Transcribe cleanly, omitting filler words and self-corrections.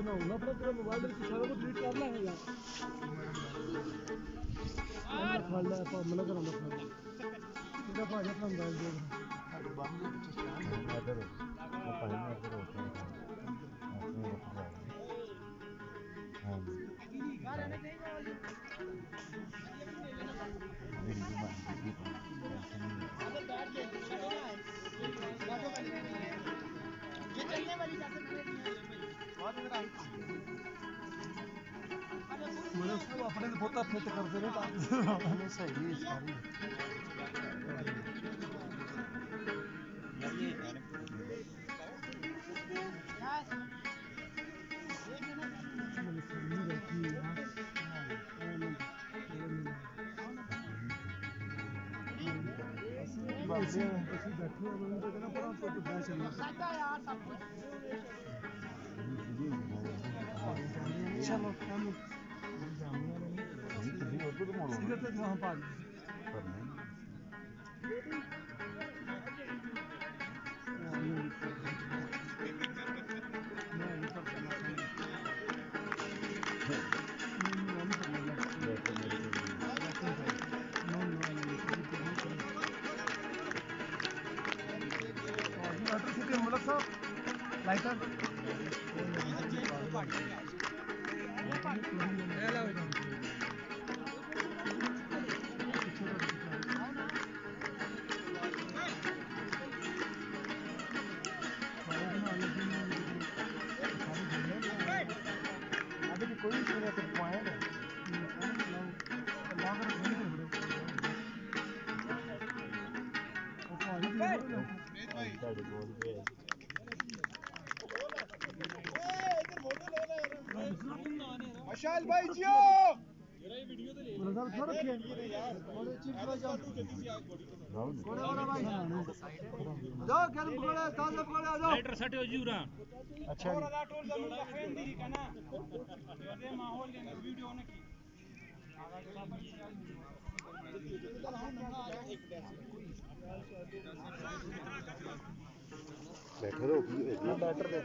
ਬਣਾਉਂਗਾ ਆਪਣਾ ਤੇਰਾ ਮੋਬਾਈਲ ਵਿੱਚ ਸਾਰਾ ਕੁਝ ਡਿਲੀਟ ਕਰਨਾ ਹੈਗਾ ਮੈਂ ਖਾ ਲਿਆ ਆਪਾਂ ਮਨਾ ਕਰਾਂਗਾ ਖਾ ਇਹਦਾ ਭਾਜੀ ਆਪਣਾ ਮੋਬਾਈਲ ਦੇ ਸਾਡੇ ਬੰਦ ਦੇ ਵਿੱਚ ਸਟੈਂਡ ਹੈ ਇਧਰ ਉਹ ਭਾਈ ਨੇ ਇਧਰ ਹੋ ਕੇ ਆਪਣੇ ਰੱਖ ਜਾ ਹਾਂ ਗਾਣੇ ਨਹੀਂ ਬੋਲ ਮੇਰੀ ਜ਼ੁਬਾਨ ਦੀ अगर बैठ गए बातों वाली ये चलने वाली बातें बहुत इधर आई मेरे सब अपने बहुत फिट करते रहे हमें सही है सारी ਅਸੀਂ ਬੈਠੇ ਹਾਂ ਮੈਨੂੰ ਤਾਂ ਕਹਿੰਦਾ ਪਰਾਂ ਤੋਂ ਬੈਠ ਚੱਲੀਏ ਸਾਡਾ ਯਾਰ ਸਭ ਕੁਝ ਚਲੋ ਕੰਮ ਜਾਮੀਆਂ ਨੇ ਤੁਸੀਂ ਉੱਧਰ ਤੋਂ ਮੋੜੋ ਸਿਗਰਟ ਤੇ ਜਵਾਂ ਪਾ ਦੇ मलक साहब लाइटर अभी कोई नहीं पॉइंट विशाल भाई जियो ये वीडियो तो ले नजर थोड़ा रखे थोड़े चिप्स भाई जाओ कोड़े वाला भाई जाओ गरम पकड़े ताजा पकड़े आ जाओ लाइटर सेट हो जी उरा अच्छा और अदा टोल जरूर रखें दी कहना ये माहौल के वीडियो ने की बैठे रहो बैटर दे